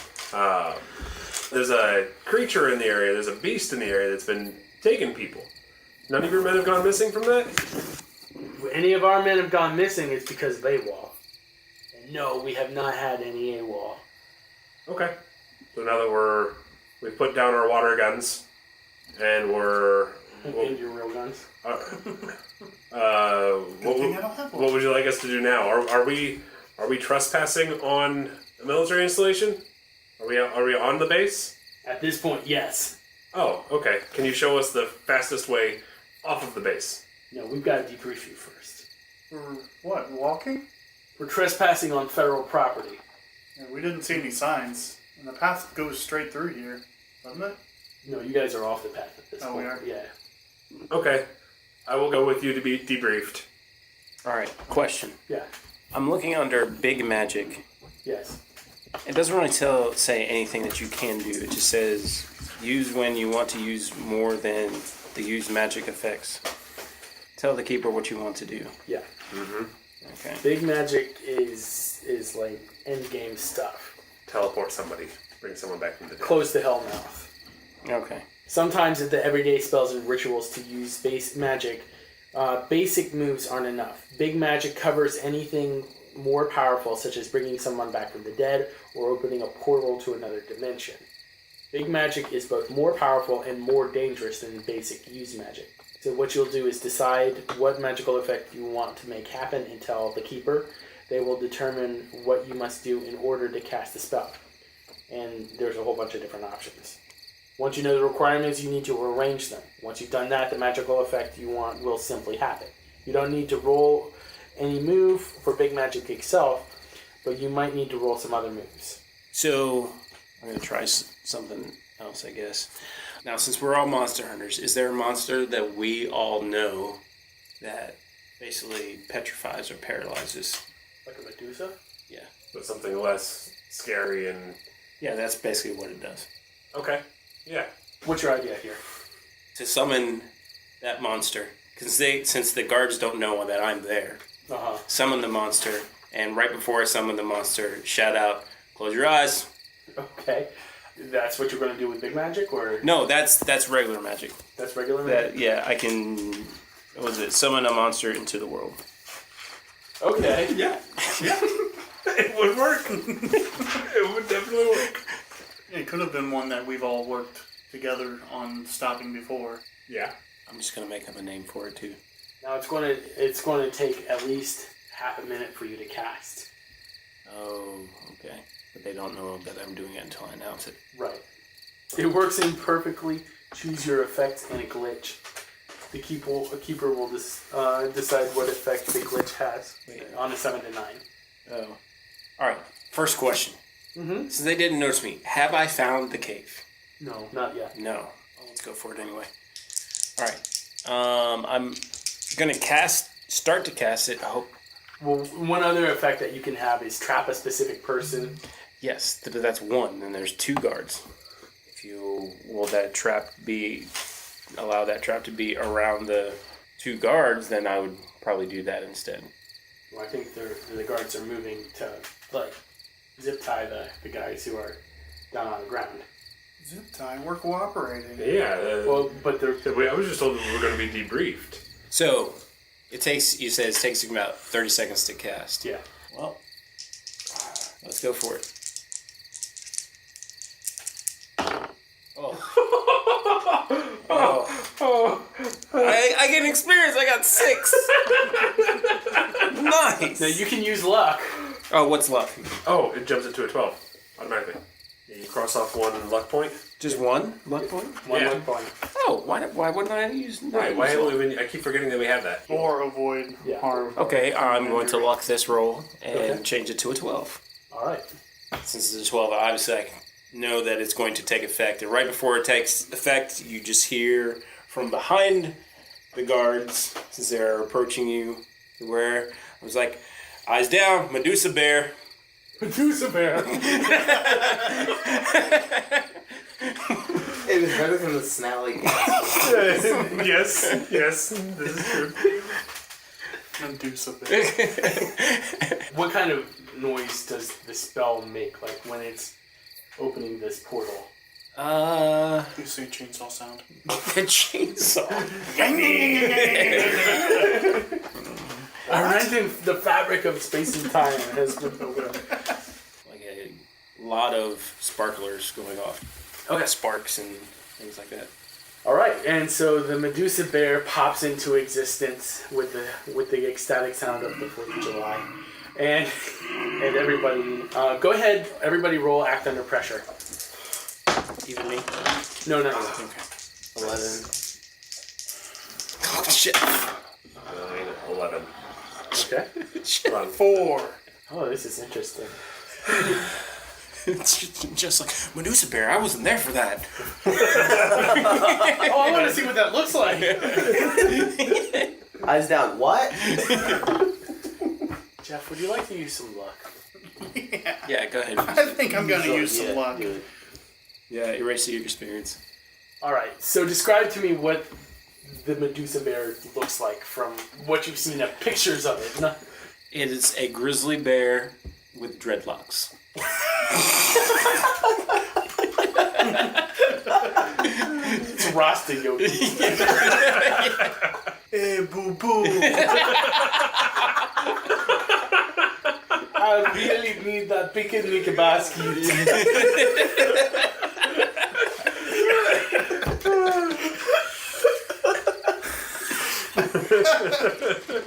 there's a creature in the area, there's a beast in the area that's been taking people. None of your men have gone missing from that? If any of our men have gone missing, it's because of AWOL. And no, we have not had any AWOL. Okay. So now that we've put down our water guns and we're And your real guns. Good thing I don't have one. What would you like us to do now? Are we trespassing on a military installation? Are we on the base? At this point, yes. Oh, okay. Can you show us the fastest way off of the base? No, we've got to debrief you first. For what? Walking? We're trespassing on federal property. Yeah, we didn't see any signs. And the path goes straight through here, doesn't it? No, you guys are off the path at this Oh, point. we are? Yeah. Okay. I will go with you to be debriefed. All right, question. Yeah. I'm looking under Big Magic. Yes. It doesn't really say anything that you can do. It just says use when you want to use more than the used magic effects. Tell the keeper what you want to do. Yeah. Mm-hmm. Okay. Big magic is like end game stuff. Teleport somebody. Bring someone back from the dead. Close the hell mouth. Okay. Sometimes the everyday spells and rituals to use base magic, basic moves aren't enough. Big magic covers anything more powerful, such as bringing someone back from the dead or opening a portal to another dimension. Big magic is both more powerful and more dangerous than basic use magic. So what you'll do is decide what magical effect you want to make happen and tell the keeper. They will determine what you must do in order to cast the spell. And there's a whole bunch of different options. Once you know the requirements, you need to arrange them. Once you've done that, the magical effect you want will simply happen. You don't need to roll any move for big magic itself, but you might need to roll some other moves. So I'm going to try something else, I guess. Now, since we're all monster hunters, is there a monster that we all know that basically petrifies or paralyzes? Like a Medusa? Yeah. But something less scary and... Yeah, that's basically what it does. Okay. Yeah. What's your idea here? To summon that monster, because since the guards don't know that I'm there, summon the monster, and right before I summon the monster, shout out, close your eyes. Okay. That's what you're going to do with big magic, or? No, that's regular magic. That's regular magic? Yeah, I can, summon a monster into the world. Okay. Yeah. It would work. It would definitely work. It could have been one that we've all worked together on stopping before. Yeah. I'm just going to make up a name for it, too. Now it's going to take at least half a minute for you to cast. Oh, okay. But they don't know that I'm doing it until I announce it. Right. It works in perfectly. Choose your effect and a glitch. The keeper will decide what effect the glitch has on a 7 to 9. Oh. All right. First question. Mm-hmm. Since they didn't notice me, have I found the cave? No, not yet. No. Well, let's go for it anyway. All right. I'm gonna start to cast it. I hope. Well, one other effect that you can have is trap a specific person. Yes, but that's one. Then there's 2 guards. Will that trap allow that trap to be around the 2 guards? Then I would probably do that instead. Well, I think the guards are moving to zip tie the guys who are down on the ground. Zip tie, we're cooperating. Yeah. But they're... I was just told that we were going to be debriefed. So, it takes about 30 seconds to cast. Yeah. Well, let's go for it. I get an experience. I got 6. Nice. Now you can use luck. Oh, what's luck? Oh, it jumps it to a 12 automatically. Yeah, you cross off 1 luck point. Just 1 luck point? One Yeah. luck point. Oh, why wouldn't I use? Why haven't we I keep forgetting that we have that. Or avoid harm. Okay, I'm going to luck this roll and change it to a 12. All right. Since it's a 12, obviously I know that it's going to take effect. And right before it takes effect, you just hear from behind the guards, since they're approaching you, where I was like, eyes down, Medusa bear. Medusa bear. It was better than the Snallygaster. Yes, this is true. Medusa bear. What kind of noise does the spell make, like when it's opening this portal? You say chainsaw sound. The chainsaw. I imagine the fabric of space and time has been opened. Like a lot of sparklers going off. Okay. Sparks and things like that. All right, and so the Medusa bear pops into existence with the ecstatic sound of the 4th of July, and everybody, go ahead, everybody, roll act under pressure. Even me? No. Okay. 11. Oh, shit. 9, 11. Okay. Run. 4. Oh, this is interesting. It's just like, Medusa bear, I wasn't there for that. Oh, I want to see what that looks like. Eyes down. What? Jeff, would you like to use some luck? Yeah, go ahead. I think I'm going to use some luck. Do it. Yeah, erase your experience. All right, so describe to me what the Medusa bear looks like from what you've seen of pictures of it. It is a grizzly bear with dreadlocks. It's Rasta Yogi. Hey, boo-boo. I really need that picnic basket.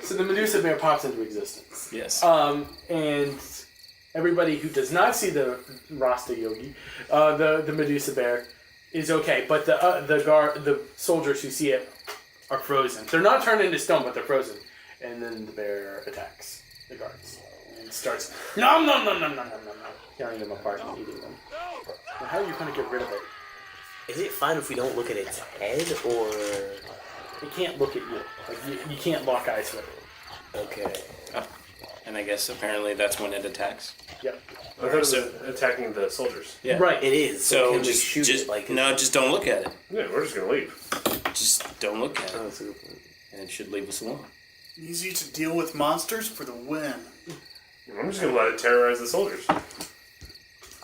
So the Medusa bear pops into existence. Yes. And everybody who does not see the Rasta Yogi, the Medusa bear, is okay. But the soldiers who see it are frozen. They're not turned into stone, but they're frozen. And then the bear attacks the guards and starts nom, tearing them apart and eating them. Now, how are you going to get rid of it? Is it fine if we don't look at its head, or... It can't look at you. Like you can't lock eyes with it. Okay. And I guess apparently that's when it attacks. Yep. I thought it was attacking the soldiers. Yeah. Right. It is. So can we just shoot it like... no, just don't look at it. Yeah, we're just gonna leave. Just don't look at Oh, it, that's a good point. and it should leave us alone. Easy to deal with monsters for the win. I'm just gonna let it terrorize the soldiers.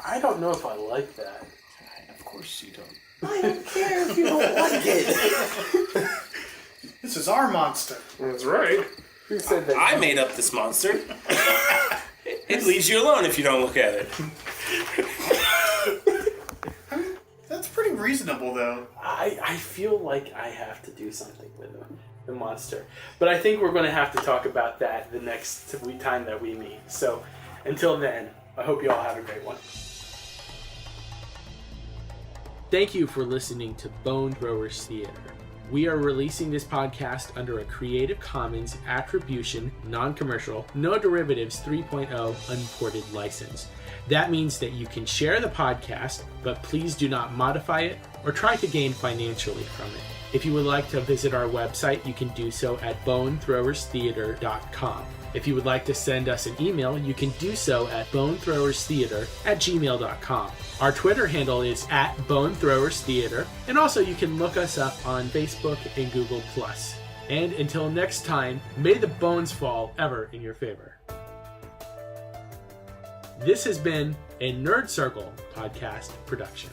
I don't know if I like that. Of course you don't. I don't care if you don't like it. This is our monster. That's right. Who said that? I made up this monster. It leaves you alone if you don't look at it. That's pretty reasonable, though. I feel like I have to do something with the monster. But I think we're going to have to talk about that the next time that we meet. So until then, I hope you all have a great one. Thank you for listening to Bone Throwers Theater. We are releasing this podcast under a Creative Commons Attribution, Non-Commercial, No Derivatives 3.0 Unported license. That means that you can share the podcast, but please do not modify it or try to gain financially from it. If you would like to visit our website, you can do so at bonethrowerstheater.com. If you would like to send us an email, you can do so at bonethrowerstheater@gmail.com. Our Twitter handle is @bonethrowerstheater, and also you can look us up on Facebook and Google+. And until next time, may the bones fall ever in your favor. This has been a Nerd Circle podcast production.